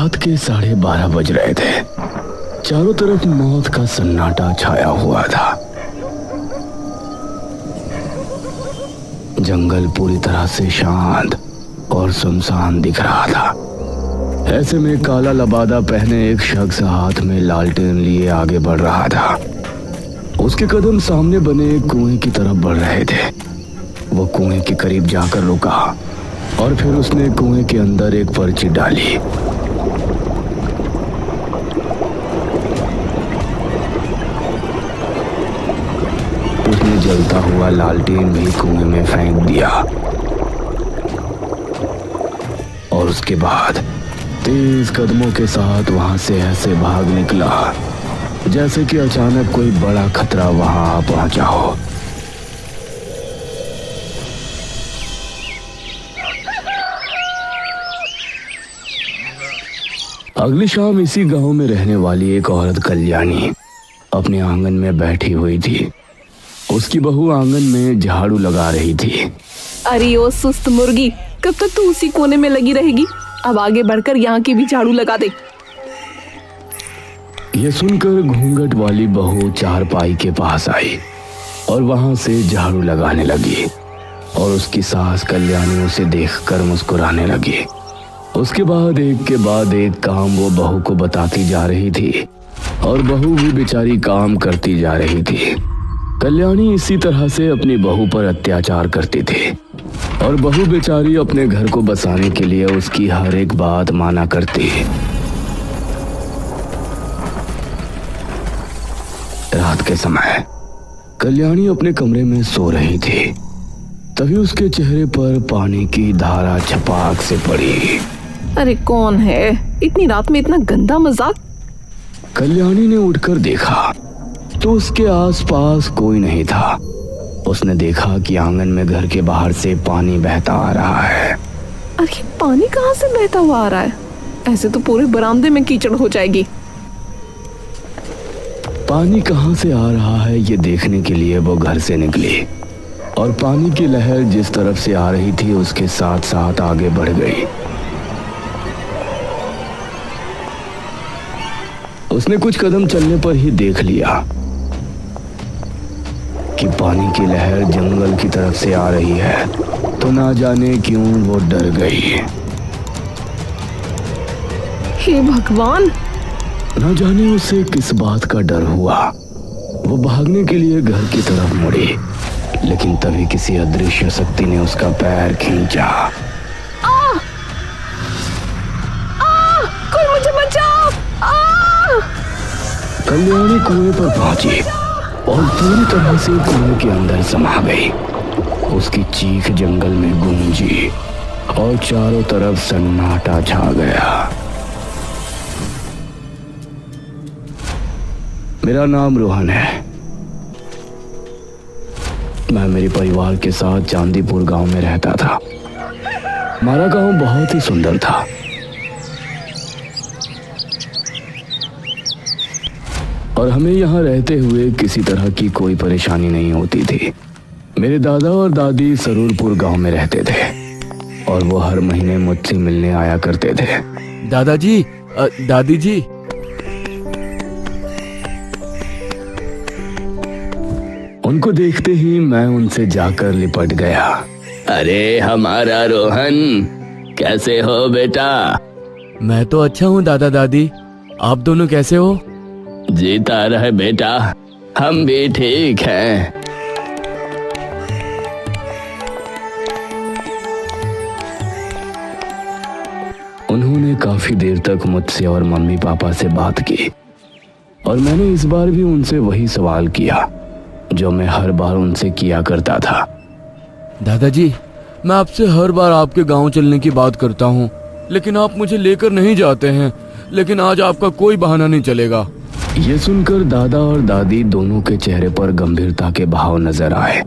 रात के 12:30 बज रहे थे। चारों तरफ मौत का सन्नाटा छाया हुआ था। जंगल पूरी तरह से शांत और सुनसान दिख रहा था। ऐसे में काला लबादा पहने एक शख्स हाथ में लालटेन लिए आगे बढ़ रहा था। उसके कदम सामने बने एक कुएं की तरफ बढ़ रहे थे। वो कुएं के करीब जाकर रुका और फिर उसने कुएं के अंदर एक पर्ची डाली। उसने जलता हुआ लालटेन भी कुएं में फेंक दिया और उसके बाद तेज कदमों के साथ वहां से ऐसे भाग निकला जैसे कि अचानक कोई बड़ा खतरा वहां आ पहुंचा हो। अगली शाम इसी गांव में रहने वाली एक औरत कल्याणी अपने आंगन में बैठी हुई थी। उसकी बहू आंगन में झाड़ू लगा रही थी। अरे ओ सुस्त मुर्गी, कब तक तू उसी कोने में लगी रहेगी? अब आगे बढ़कर यहाँ की भी झाड़ू लगा दे। ये सुनकर घूंघट वाली बहू चारपाई के पास आई और वहां से झाड़ू लगाने लगी और उसकी सास कल्याणी उसे देखकर मुस्कुराने लगी। उसके बाद एक के बाद एक काम वो बहू को बताती जा रही थी और बहू भी बेचारी काम करती जा रही थी। कल्याणी इसी तरह से अपनी बहू पर अत्याचार करती थी और बहू बेचारी अपने घर को बसाने के लिए उसकी हर एक बात माना करती। रात के समय कल्याणी अपने कमरे में सो रही थी। तभी उसके चेहरे पर पानी की धारा छपाक से पड़ी। अरे कौन है? इतनी रात में इतना गंदा मजाक? कल्याणी ने उठकर देखा तो उसके आसपास कोई नहीं था। उसने देखा कि आंगन में घर के बाहर से पानी बहता आ रहा है। अरे पानी कहाँ से बहता हुआ आ रहा है? ऐसे तो पूरे बरामदे में कीचड़ हो जाएगी। पानी कहाँ से आ रहा है ये देखने के लिए वो घर से निकली और पानी की लहर जिस तरफ से आ रही थी उसके साथ साथ आगे बढ़ गई। उसने कुछ कदम चलने पर ही देख लिया कि पानी की लहर जंगल की तरफ से आ रही है। तो ना जाने क्यों वो डर गई। हे भगवान! ना जाने उसे किस बात का डर हुआ। वो भागने के लिए घर की तरफ मुड़ी, लेकिन तभी किसी अदृश्य शक्ति ने उसका पैर खींचा। कोई मुझे बचाओ! कल्याणी कुएं पर पहुंची और पूरी तरह से कुएं के अंदर समा गई। उसकी चीख जंगल में गूंजी और चारों तरफ सन्नाटा छा गया। मेरा नाम रोहन है। मैं मेरे परिवार के साथ चांदीपुर गांव में रहता था। हमारा गांव बहुत ही सुंदर था। और हमें यहाँ रहते हुए किसी तरह की कोई परेशानी नहीं होती थी। मेरे दादा और दादी सरूरपुर गांव में रहते थे और वो हर महीने मुझसे मिलने आया करते थे। दादाजी, दादी जी, उनको देखते ही मैं उनसे जाकर लिपट गया। अरे हमारा रोहन, कैसे हो बेटा? मैं तो अच्छा हूँ दादा दादी, आप दोनों कैसे हो? जीता रहे बेटा, हम भी ठीक हैं। उन्होंने काफी देर तक मुझसे और मम्मी पापा से बात की और मैंने इस बार भी उनसे वही सवाल किया जो मैं हर बार उनसे किया करता था। दादाजी, मैं आपसे हर बार आपके गांव चलने की बात करता हूँ, लेकिन आप मुझे लेकर नहीं जाते हैं। लेकिन आज आपका कोई बहाना नहीं चलेगा। ये सुनकर दादा और दादी दोनों के चेहरे पर गंभीरता के भाव नजर आए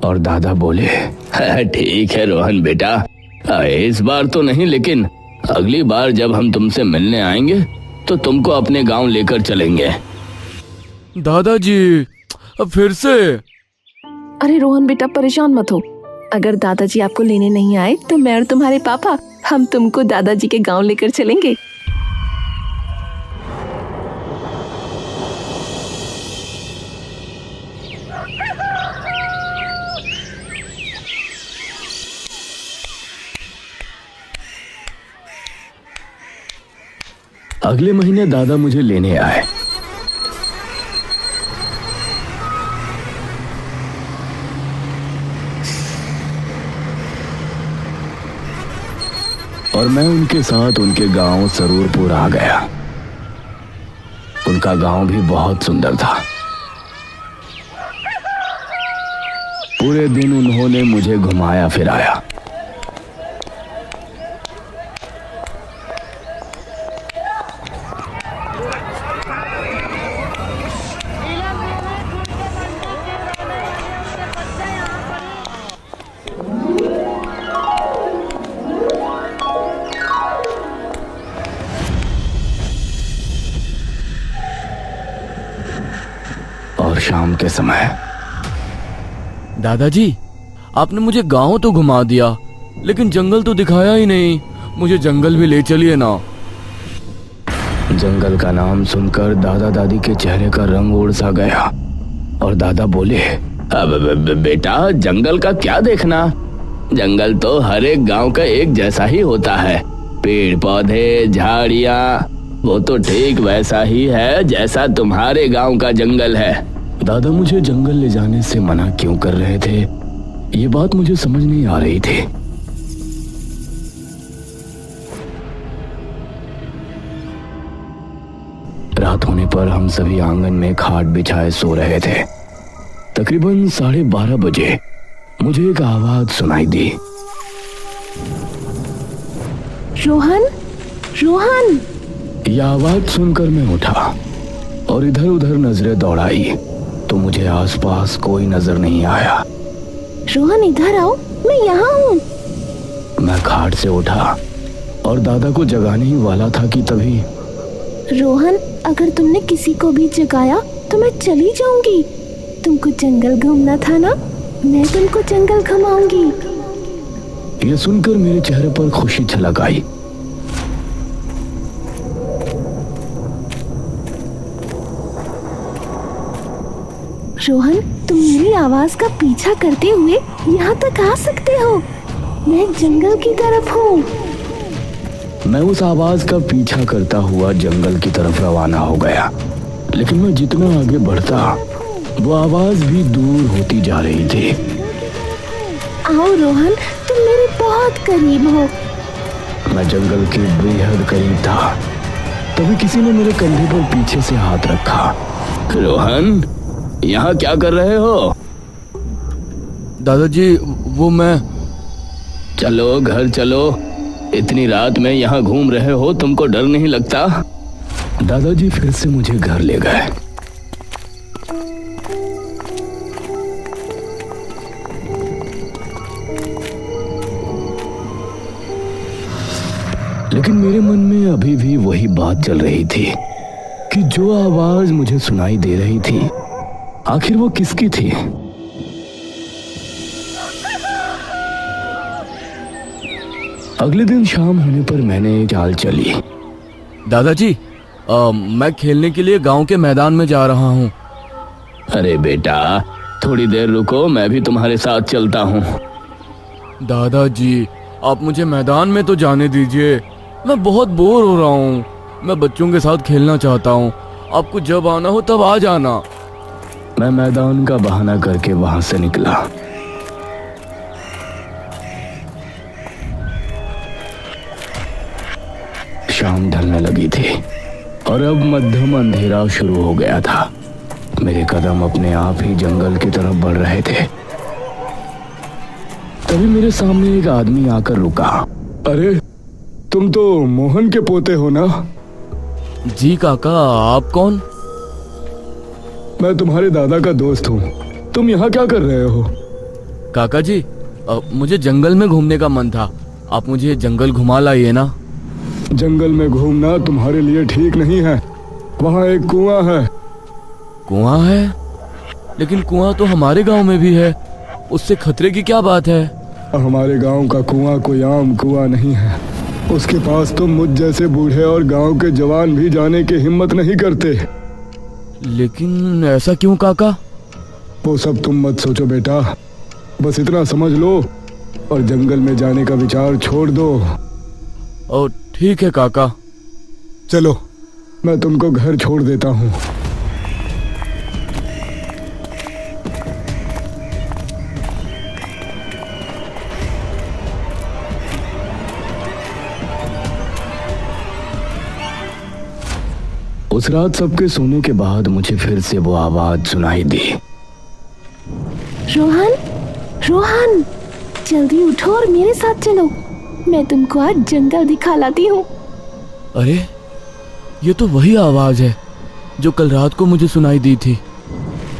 और दादा बोले, ठीक है रोहन बेटा, इस बार तो नहीं, लेकिन अगली बार जब हम तुमसे मिलने आएंगे तो तुमको अपने गांव लेकर चलेंगे। दादाजी, अब फिर से? अरे रोहन बेटा, परेशान मत हो। अगर दादाजी आपको लेने नहीं आए तो मैं और तुम्हारे पापा हम तुमको दादाजी के गांव लेकर चलेंगे। अगले महीने दादा मुझे लेने आए। और मैं उनके साथ उनके गांव सरूरपुर आ गया। उनका गांव भी बहुत सुंदर था। पूरे दिन उन्होंने मुझे घुमाया फिराया। और शाम के समय दादाजी, आपने मुझे गांव तो घुमा दिया, लेकिन जंगल तो दिखाया ही नहीं। मुझे जंगल भी ले चलिए ना। जंगल का नाम सुनकर दादा दादी के चेहरे का रंग उड़ सा गया और दादा बोले, अब बेटा, जंगल का क्या देखना? जंगल तो हर एक गांव का एक जैसा ही होता है। पेड़ पौधे, झाड़ियाँ, वो तो ठीक वैसा ही है जैसा तुम्हारे गांव का जंगल है। दादा मुझे जंगल ले जाने से मना क्यों कर रहे थे, ये बात मुझे समझ नहीं आ रही थी। रात होने पर हम सभी आंगन में खाट बिछाए सो रहे थे। तकरीबन 12:30 बजे मुझे एक आवाज सुनाई दी। रोहन, रोहन। यह आवाज सुनकर मैं उठा और इधर उधर नजरें दौड़ाई तो मुझे आसपास कोई नजर नहीं आया। रोहन इधर आओ, मैं यहाँ हूँ। मैं खाट से उठा और दादा को जगाने ही वाला था कि तभी, रोहन, अगर तुमने किसी को भी जगाया तो मैं चली जाऊंगी। तुमको जंगल घूमना था ना, मैं तुमको जंगल घुमाऊंगी। यह सुनकर मेरे चेहरे पर खुशी छलक आई। रोहन, तुम मेरी आवाज का पीछा करते हुए यहाँ तक आ सकते हो। मैं जंगल की तरफ हूँ। मैं उस आवाज का पीछा करता हुआ जंगल की तरफ रवाना हो गया, लेकिन मैं जितना आगे बढ़ता वो आवाज भी दूर होती जा रही थी। आओ रोहन, तुम मेरे बहुत करीब हो। मैं जंगल के बेहद करीब था। तभी किसी ने मेरे कंधे पर पीछे से हाथ रखा। रोहन, यहाँ क्या कर रहे हो? दादाजी, वो मैं। चलो घर चलो, इतनी रात में यहाँ घूम रहे हो, तुमको डर नहीं लगता? दादाजी फिर से मुझे घर ले गए। लेकिन मेरे मन में अभी भी वही बात चल रही थी कि जो आवाज मुझे सुनाई दे रही थी, आखिर वो किसकी थी? अगले दिन शाम होने पर मैंने एक चाल चली। दादाजी, मैं खेलने के लिए गांव के मैदान में जा रहा हूँ। अरे बेटा, थोड़ी देर रुको, मैं भी तुम्हारे साथ चलता हूँ। दादाजी, आप मुझे मैदान में तो जाने दीजिए। मैं बहुत बोर हो रहा हूँ। मैं बच्चों के साथ खेलना चाहता हूँ। आपको जब आना हो तब आ जाना। मैं मैदान का बहाना करके वहां से निकला। शाम ढलने लगी थी और अब मध्यम अंधेरा शुरू हो गया था। मेरे कदम अपने आप ही जंगल की तरफ बढ़ रहे थे। तभी मेरे सामने एक आदमी आकर रुका। अरे, तुम तो मोहन के पोते हो ना? जी काका, आप कौन? मैं तुम्हारे दादा का दोस्त हूँ। तुम यहाँ क्या कर रहे हो? काका जी, मुझे जंगल में घूमने का मन था। आप मुझे जंगल घुमा लाइए ना। जंगल में घूमना तुम्हारे लिए ठीक नहीं है। वहाँ एक कुआं है। कुआं है? लेकिन कुआं तो हमारे गांव में भी है। उससे खतरे की क्या बात है? हमारे गांव का कुआं कोई आम कुआं नहीं है। उसके पास तो मुझ जैसे बूढ़े और गांव के जवान भी जाने की हिम्मत नहीं करते। लेकिन ऐसा क्यों काका? वो सब तुम मत सोचो बेटा, बस इतना समझ लो और जंगल में जाने का विचार छोड़ दो। और ठीक है काका। चलो मैं तुमको घर छोड़ देता हूँ। उस रात सबके सोने के बाद मुझे फिर से वो आवाज सुनाई दी। रोहन, रोहन, जल्दी उठो और मेरे साथ चलो। मैं तुमको आज जंगल दिखा लाती हूँ। अरे ये तो वही आवाज है जो कल रात को मुझे सुनाई दी थी।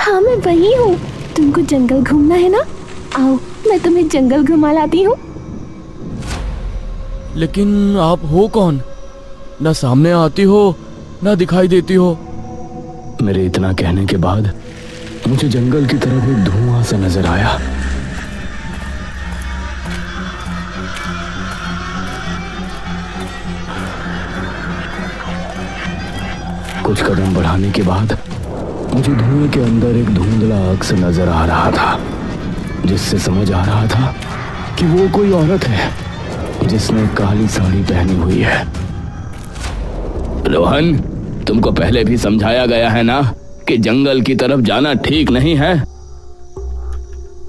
हाँ, मैं वही हूँ। तुमको जंगल घूमना है ना? आओ, मैं तुम्हें जंगल घुमा लाती हूँ। लेकिन आप हो कौन? ना सामने आती हो ना दिखाई देती हो। मेरे इतना कहने के बाद मुझे जंगल की तरफ एक धुआं सा नजर आया। कुछ कदम बढ़ाने के बाद मुझे धुएं के अंदर एक धुंधला अक्स नजर आ रहा था, जिससे समझ आ रहा था कि वो कोई औरत है जिसने काली साड़ी पहनी हुई है। रोहन, तुमको पहले भी समझाया गया है ना कि जंगल की तरफ जाना ठीक नहीं है।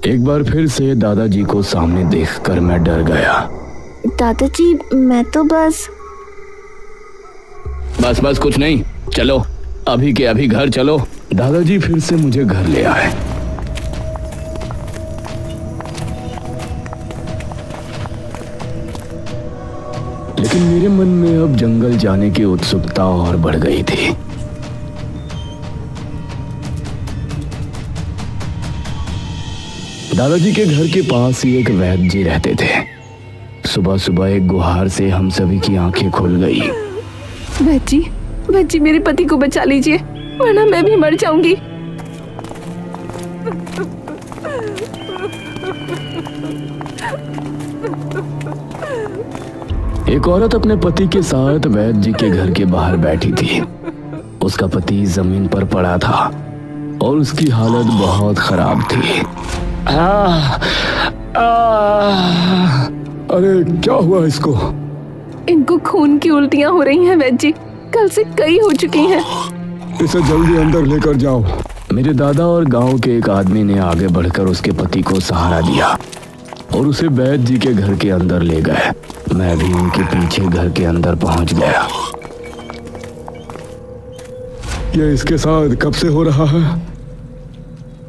एक बार फिर से दादाजी को सामने देखकर मैं डर गया। दादाजी, मैं तो बस कुछ नहीं, चलो अभी के अभी घर चलो। दादाजी फिर से मुझे घर ले आए। लेकिन मेरे मन में अब जंगल जाने की उत्सुकता और बढ़ गई थी। दादाजी के घर के पास ही एक वैद्य जी रहते थे। सुबह सुबह एक गुहार से हम सभी की आंखें खुल गई। वैद्य जी, मेरे पति को बचा लीजिए, वरना मैं भी मर जाऊंगी। एक औरत अपने पति के साथ वैद्य जी के घर के बाहर बैठी थी। उसका पति जमीन पर पड़ा था और उसकी हालत बहुत खराब थी। अरे क्या हुआ इसको? इनको खून की उल्टियां हो रही हैं वैद्य जी, कल से कई हो चुकी हैं। इसे जल्दी अंदर लेकर जाओ। मेरे दादा और गांव के एक आदमी ने आगे बढ़कर उसके पति को सहारा दिया और उसे वैद्य जी के घर के अंदर ले गए। मैं भी उनके पीछे घर के अंदर पहुंच गया। ये इसके साथ कब से हो रहा है?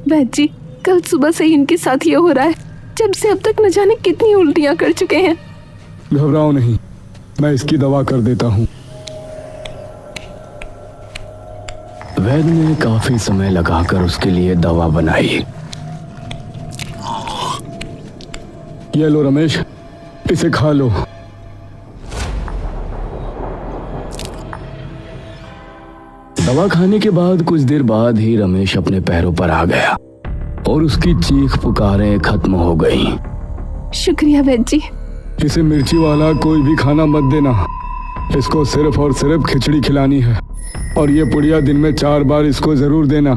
वैद्य जी, कल सुबह से ही इनके साथ ये हो रहा है। जब से अब तक न जाने कितनी उल्टियां कर चुके हैं। घबराओ नहीं, मैं इसकी दवा कर देता हूँ। वैद्य ने काफी समय लगाकर उसके लिए दवा बनाई। ये लो रमेश, इसे खा लो। दवा खाने के बाद कुछ देर बाद ही रमेश अपने पैरों पर आ गया और उसकी चीख पुकारें खत्म हो गईं। शुक्रिया वैद्य जी। इसे मिर्ची वाला कोई भी खाना मत देना। इसको सिर्फ और सिर्फ खिचड़ी खिलानी है और ये पुड़िया दिन में 4 बार इसको जरूर देना।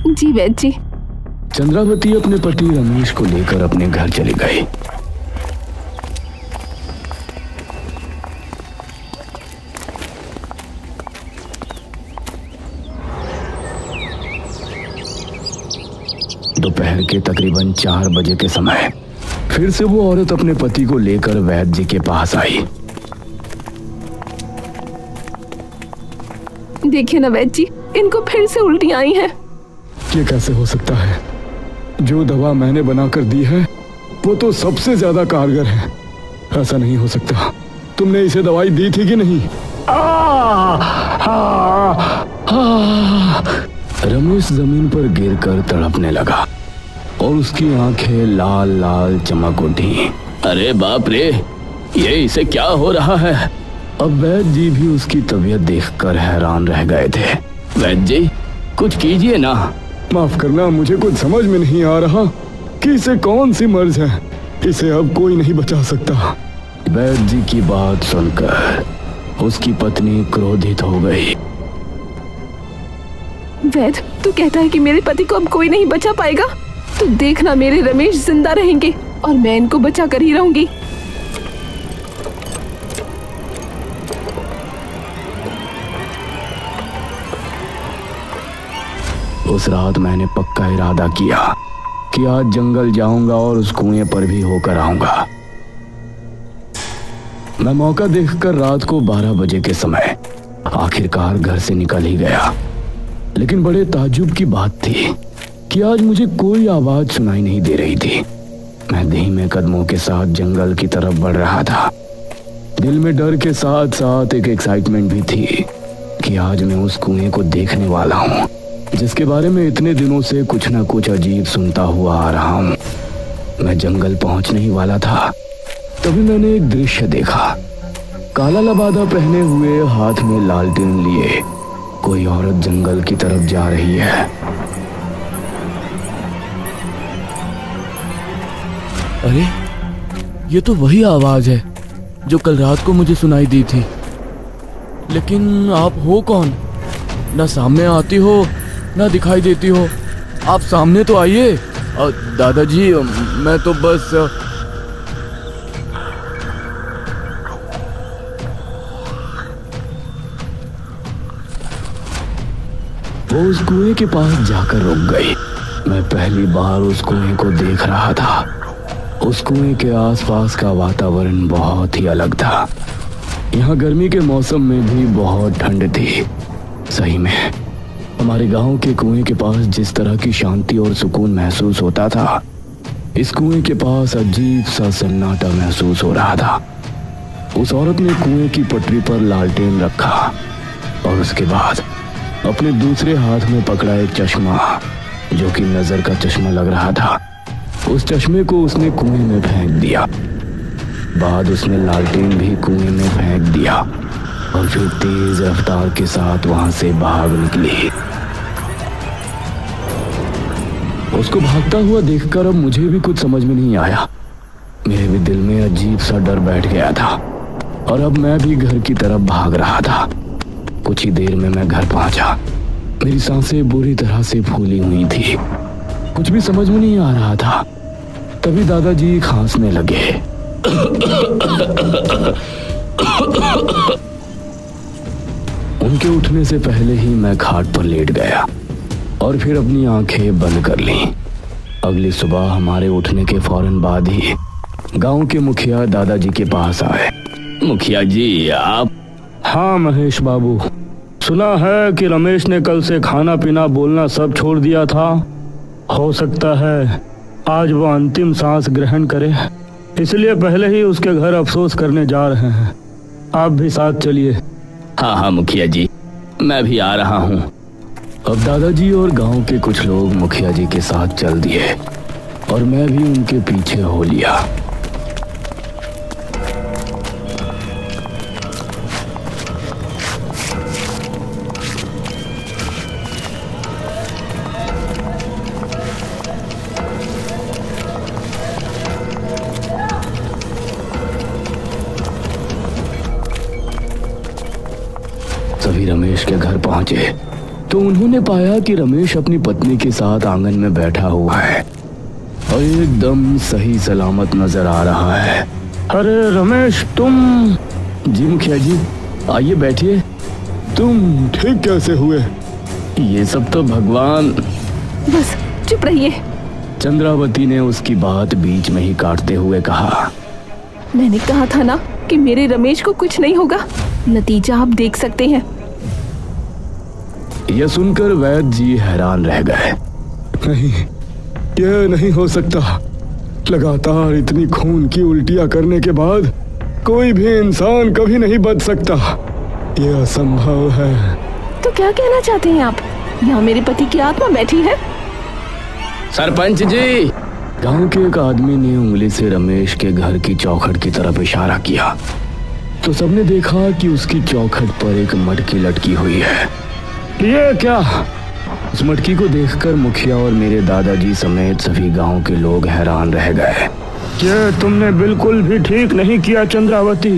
जी वैद्य जी। चंद्रावती अपने पति रमेश को लेकर अपने घर चली गई। दोपहर के तकरीबन 4 बजे के समय फिर से वो औरत अपने पति को लेकर वैद्य जी के पास आई। देखिए ना वैद्य जी, इनको फिर से उल्टियां आई हैं। ये कैसे हो सकता है? जो दवा मैंने बनाकर दी है वो तो सबसे ज्यादा कारगर है। ऐसा नहीं हो सकता। तुमने इसे दवाई दी थी कि नहीं? रमेश जमीन पर गिरकर तड़पने लगा और उसकी आंखें लाल लाल चमक उठी। अरे बाप रे, ये इसे क्या हो रहा है? अब वैद्य जी भी उसकी तबीयत देखकर हैरान रह गए थे। वैद्य जी, कुछ कीजिए ना। माफ करना, मुझे कुछ समझ में नहीं आ रहा कि इसे कौन सी मर्ज है। इसे अब कोई नहीं बचा सकता। वैद्य जी की बात सुनकर उसकी पत्नी क्रोधित हो गई। वैद्य, तू कहता है कि मेरे पति को अब कोई नहीं बचा पाएगा? तो देखना, मेरे रमेश जिंदा रहेंगे और मैं इनको बचा कर ही रहूंगी। उस रात मैंने पक्का इरादा किया कि आज जंगल जाऊंगा और उस कुएं पर भी होकर आऊंगा। मैं मौका देखकर रात को 12 बजे के समय आखिरकार घर से निकल ही गया। लेकिन बड़े ताज्जुब की बात थी कि आज मुझे कोई आवाज सुनाई नहीं दे रही थी। मैं धीमे कदमों के साथ जंगल की तरफ बढ़ रहा था। दिल में डर के साथ साथ एक एक्साइटमेंट भी थी कि आज मैं उस कुएं को देखने वाला हूँ जिसके बारे में इतने दिनों से कुछ ना कुछ अजीब सुनता हुआ आ रहा हूँ। मैं जंगल पहुंचने ही वाला था, तभी मैंने एक दृश्य देखा। काला लबादा पहने हुए, हाथ में लालटेन लिए कोई औरत जंगल की तरफ जा रही है। अरे, ये तो वही आवाज है जो कल रात को मुझे सुनाई दी थी। लेकिन आप हो कौन? ना सामने आती हो ना दिखाई देती हो। आप सामने तो आइए। दादाजी, मैं तो बस वो उस कुएं के पास जाकर रुक गई। मैं पहली बार उस कुएं को देख रहा था। उस कुएं के आसपास का वातावरण बहुत ही अलग था। यहाँ गर्मी के मौसम में भी बहुत ठंड थी। सही में हमारे गांव के कुएं के पास जिस तरह की शांति और सुकून महसूस होता था, इस कुएं के पास अजीब सा सन्नाटा महसूस हो रहा था। उस औरत ने कुएं की पटरी पर लालटेन रखा और उसके बाद अपने दूसरे हाथ में पकड़ा एक चश्मा, जो कि नजर का चश्मा लग रहा था। उस चश्मे को उसने कुएं में फेंक दिया। बाद उसने लालटेन भी कुएं में फेंक दिया और फिर तेज रफ्तार के साथ वहां से भाग निकली। उसको भागता हुआ देखकर अब मुझे भी कुछ समझ में नहीं आया। मेरे भी दिल में अजीब सा डर बैठ गया था और अब मैं भी घर की तरफ भाग रहा था। कुछ ही देर में मैं घर पहुंचा। मेरी सांसें बुरी तरह से फूली हुई थी। कुछ भी समझ में नहीं आ रहा था। तभी दादाजी खांसने लगे। उनके उठने से पहले ही मैं खाट पर लेट गया और फिर अपनी आंखें बंद कर लीं। अगली सुबह हमारे उठने के फौरन बाद ही गांव के मुखिया दादाजी के पास आए। मुखिया जी, आप? हाँ महेश बाबू, सुना है कि रमेश ने कल से खाना पीना बोलना सब छोड़ दिया था। हो सकता है आज वो अंतिम सांस ग्रहण करे, इसलिए पहले ही उसके घर अफसोस करने जा रहे हैं। आप भी साथ चलिए। हाँ हाँ मुखिया जी, मैं भी आ रहा हूँ। अब दादाजी और गांव के कुछ लोग मुखिया जी के साथ चल दिए और मैं भी उनके पीछे हो लिया। सभी रमेश के घर पहुंचे तो उन्होंने पाया कि रमेश अपनी पत्नी के साथ आंगन में बैठा हुआ है और एकदम सही सलामत नजर आ रहा है। अरे रमेश, तुम? जी मुखिया जी, आइए बैठिए। तुम ठीक कैसे हुए? ये सब तो भगवान। बस चुप रहिए। चंद्रावती ने उसकी बात बीच में ही काटते हुए कहा। मैंने कहा था ना कि मेरे रमेश को कुछ नहीं होगा। नतीजा आप देख सकते हैं। यह सुनकर वैद्य जी हैरान रह गए। नहीं, यह नहीं हो सकता। लगातार इतनी खून की उल्टियां करने के बाद कोई भी इंसान कभी नहीं बच सकता। यह असंभव है। तो क्या कहना चाहते हैं आप? यहाँ मेरे पति की आत्मा बैठी है। सरपंच जी, गांव के एक आदमी ने उंगली से रमेश के घर की चौखट की तरफ इशारा किया तो सबने देखा कि उसकी चौखट पर एक मटकी लटकी हुई है। ये क्या? उस मटकी को देखकर मुखिया और मेरे दादाजी समेत सभी गांव के लोग हैरान रह गए। ये तुमने बिल्कुल भी ठीक नहीं किया चंद्रावती,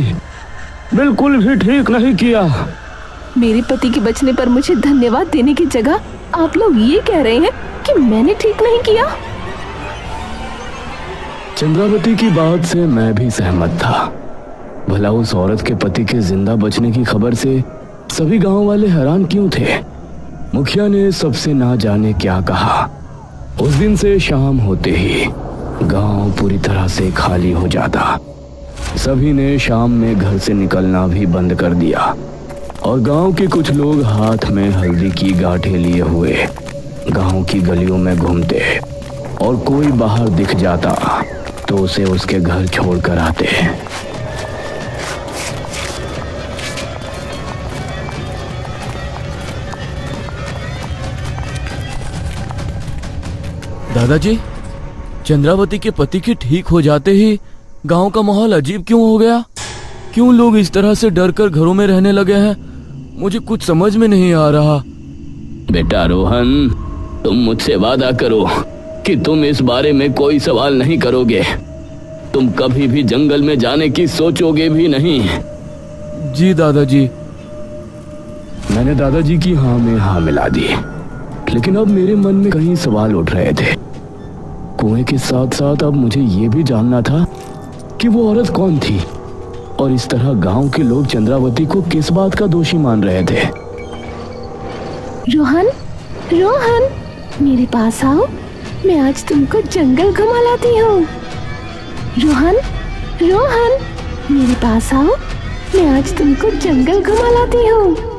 बिल्कुल भी ठीक नहीं किया। मेरे पति के बचने पर मुझे धन्यवाद देने की जगह आप लोग ये कह रहे हैं कि मैंने ठीक नहीं किया। चंद्रावती की बात से मैं भी सहमत था। भला उस औरत के पति के जिंदा बचने की खबर से सभी गांव वाले हैरान क्यों थे? मुखिया ने सबसे ना जाने क्या कहा। उस दिन से शाम होते ही गांव पूरी तरह से खाली हो जाता। सभी ने शाम में घर से निकलना भी बंद कर दिया और गांव के कुछ लोग हाथ में हल्दी की गांठें लिए हुए गांव की गलियों में घूमते और कोई बाहर दिख जाता तो उसे उसके घर छोड़कर आते। दादाजी, चंद्रावती के पति के ठीक हो जाते ही गांव का माहौल अजीब क्यों हो गया? क्यों लोग इस तरह से डरकर घरों में रहने लगे हैं? मुझे कुछ समझ में नहीं आ रहा। बेटा रोहन, तुम मुझसे वादा करो कि तुम इस बारे में कोई सवाल नहीं करोगे। तुम कभी भी जंगल में जाने की सोचोगे भी नहीं। जी दादाजी। मैंने दादाजी की हाँ में हाँ मिला दी, लेकिन अब मेरे मन में कई सवाल उठ रहे थे। कुएं के साथ साथ अब मुझे ये भी जानना था कि वो औरत कौन थी और इस तरह गांव के लोग चंद्रावती को किस बात का दोषी मान रहे थे। रोहन, रोहन, मेरे पास आओ, मैं आज तुमको जंगल घुमा लाती हूँ। रोहन, रोहन, मेरे पास आओ, मैं आज तुमको जंगल घुमा लाती हूँ।